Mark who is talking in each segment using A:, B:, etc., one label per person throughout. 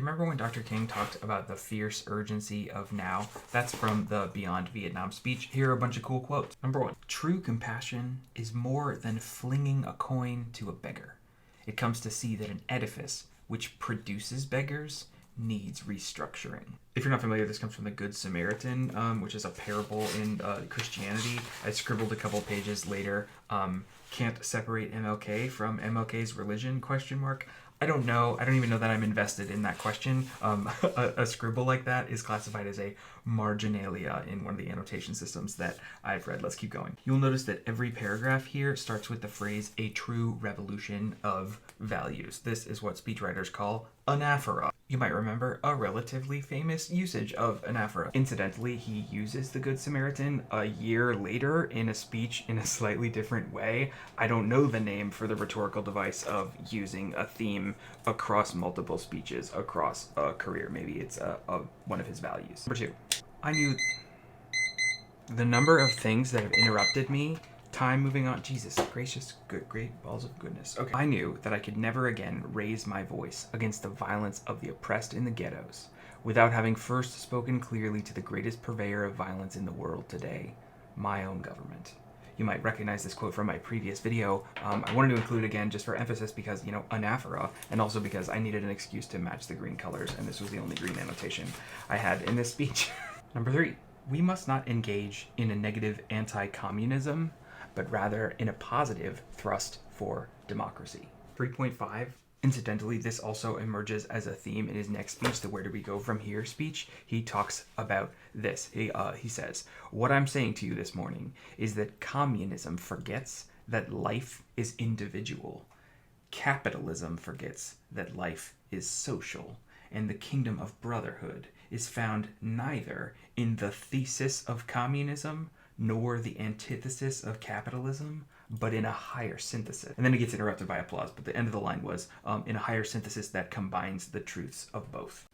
A: Remember when Dr. King talked about the fierce urgency of now? That's from the Beyond Vietnam speech. Here are a bunch of cool quotes. Number 1, true compassion is more than flinging a coin to a beggar. It comes to see that an edifice which produces beggars needs restructuring. If you're not familiar, this comes from the Good Samaritan, which is a parable in Christianity. I scribbled a couple pages later. Can't separate MLK from MLK's religion, ? I don't know. I don't even know that I'm invested in that question. A scribble like that is classified as a marginalia in one of the annotation systems that I've read. Let's keep going. You'll notice that every paragraph here starts with the phrase, a true revolution of values. This is what speechwriters call anaphora. You might remember a relatively famous usage of anaphora. Incidentally, he uses the Good Samaritan a year later in a speech in a slightly different way. I don't know the name for the rhetorical device of using a theme across multiple speeches across a career. Maybe it's one of his values. Number 2, I knew the number of things that have interrupted me. Time moving on. Jesus, gracious, good, great balls of goodness. Okay. I knew that I could never again raise my voice against the violence of the oppressed in the ghettos without having first spoken clearly to the greatest purveyor of violence in the world today, my own government. You might recognize this quote from my previous video. I wanted to include it again just for emphasis because, anaphora, and also because I needed an excuse to match the green colors, and this was the only green annotation I had in this speech. Number 3, we must not engage in a negative anti-communism, but rather in a positive thrust for democracy. 3.5, incidentally, this also emerges as a theme in his next speech, the Where Do We Go From Here speech. He talks about this. He says, what I'm saying to you this morning is that communism forgets that life is individual. Capitalism forgets that life is social. And the kingdom of brotherhood is found neither in the thesis of communism nor the antithesis of capitalism, but in a higher synthesis. And then it gets interrupted by applause, but the end of the line was, in a higher synthesis that combines the truths of both.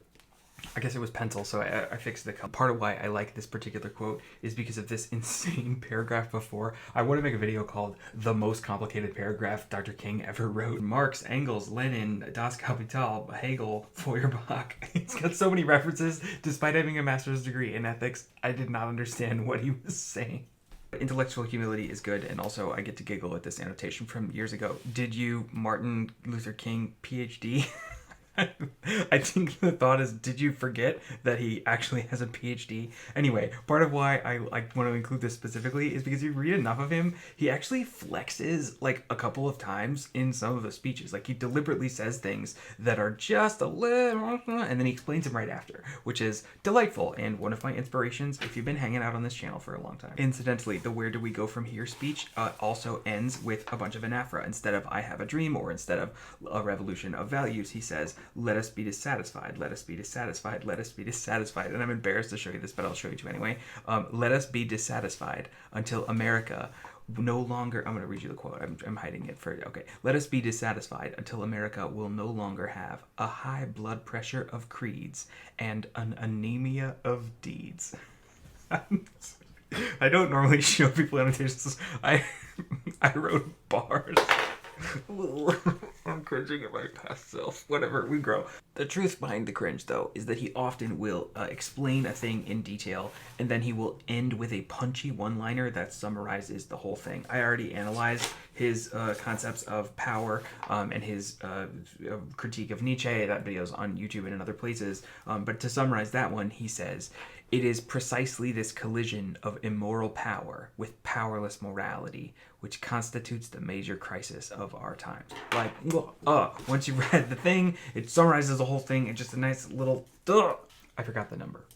A: I guess it was pencil, so I fixed the part of why I like this particular quote is because of this insane paragraph before. I want to make a video called The Most Complicated Paragraph Dr. King Ever Wrote. Marx, Engels, Lenin, Das Kapital, Hegel, Feuerbach. It's got so many references. Despite having a master's degree in ethics, I did not understand what he was saying. Intellectual humility is good, and also I get to giggle at this annotation from years ago. Did you, Martin Luther King, PhD? I think the thought is, did you forget that he actually has a PhD? Anyway, part of why I want to include this specifically is because if you read enough of him, he actually flexes like a couple of times in some of the speeches. Like he deliberately says things that are just a little, and then he explains them right after, which is delightful and one of my inspirations if you've been hanging out on this channel for a long time. Incidentally, the Where Do We Go From Here speech also ends with a bunch of anaphora. Instead of I have a dream or instead of a revolution of values, he says, let us be dissatisfied, let us be dissatisfied, let us be dissatisfied. And I'm embarrassed to show you this, but I'll show you anyway. Let us be dissatisfied until America no longer, I'm going to read you the quote, I'm hiding it for you. Okay. Let us be dissatisfied until America will no longer have a high blood pressure of creeds and an anemia of deeds. I don't normally show people annotations. I wrote bars. I'm cringing at my past self. Whatever, we grow. The truth behind the cringe, though, is that he often will explain a thing in detail, and then he will end with a punchy one-liner that summarizes the whole thing. I already analyzed his concepts of power and his critique of Nietzsche. That video's on YouTube and in other places. But to summarize that one, he says, it is precisely this collision of immoral power with powerless morality which constitutes the major crisis of our times. Like, once you read the thing, it summarizes the whole thing in just a nice little, I forgot the number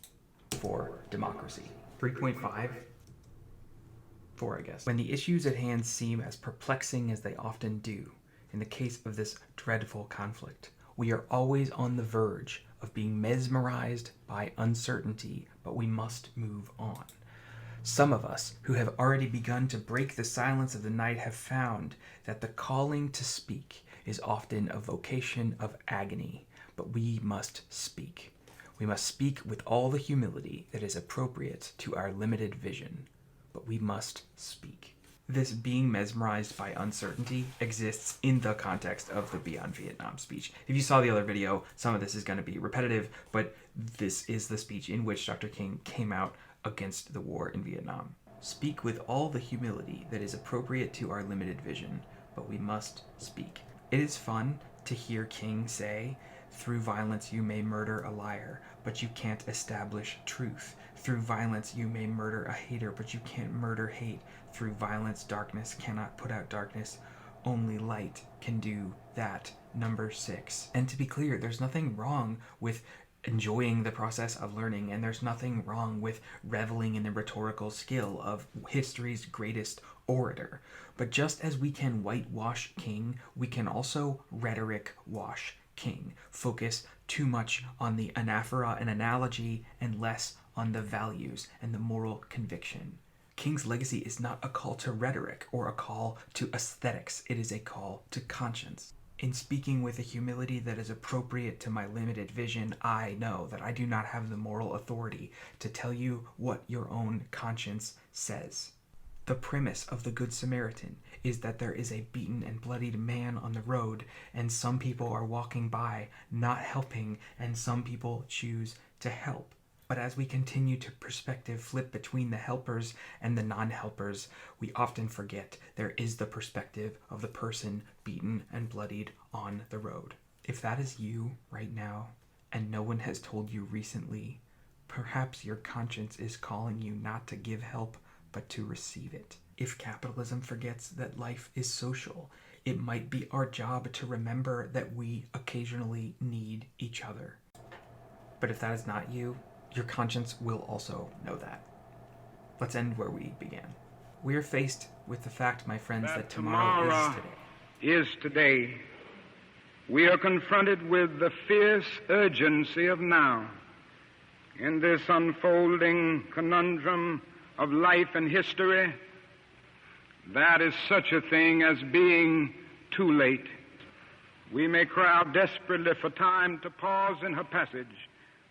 A: for democracy. 3.5? 4, I guess. When the issues at hand seem as perplexing as they often do, in the case of this dreadful conflict, we are always on the verge of being mesmerized by uncertainty, but we must move on. Some of us who have already begun to break the silence of the night have found that the calling to speak is often a vocation of agony, but we must speak. We must speak with all the humility that is appropriate to our limited vision, but we must speak. This being mesmerized by uncertainty exists in the context of the Beyond Vietnam speech. If you saw the other video, some of this is going to be repetitive, but this is the speech in which Dr. King came out against the war in Vietnam. Speak with all the humility that is appropriate to our limited vision, but we must speak. It is fun to hear King say, "Through violence you may murder a liar, but you can't establish truth. Through violence you may murder a hater, but you can't murder hate. Through violence darkness cannot put out darkness. Only light can do that." Number 6. And to be clear, there's nothing wrong with enjoying the process of learning, and there's nothing wrong with reveling in the rhetorical skill of history's greatest orator. But just as we can whitewash King, we can also rhetoric wash King. Focus too much on the anaphora and analogy and less on the values and the moral conviction. King's legacy is not a call to rhetoric or a call to aesthetics. It is a call to conscience. In speaking with a humility that is appropriate to my limited vision, I know that I do not have the moral authority to tell you what your own conscience says. The premise of the Good Samaritan is that there is a beaten and bloodied man on the road, and some people are walking by, not helping, and some people choose to help. But as we continue to perspective flip between the helpers and the non-helpers, we often forget there is the perspective of the person beaten and bloodied on the road. If that is you right now, and no one has told you recently, perhaps your conscience is calling you not to give help, but to receive it. If capitalism forgets that life is social, it might be our job to remember that we occasionally need each other. But if that is not you, your conscience will also know that. Let's end where we began. We are faced with the fact, my friends, that tomorrow is today.
B: Is today. We are confronted with the fierce urgency of now. In this unfolding conundrum of life and history, that is such a thing as being too late. We may cry out desperately for time to pause in her passage,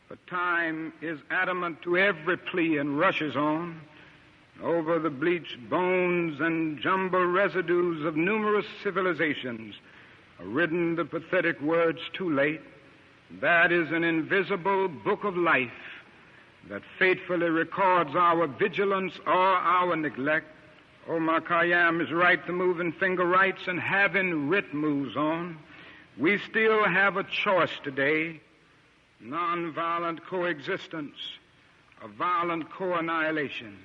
B: but time is adamant to every plea and rushes on. Over the bleached bones and jumbled residues of numerous civilizations are written the pathetic words, too late. That is an invisible book of life that faithfully records our vigilance or our neglect. Omar Khayyam is right, the moving finger writes, and having writ moves on. We still have a choice today: nonviolent coexistence or violent co-annihilation.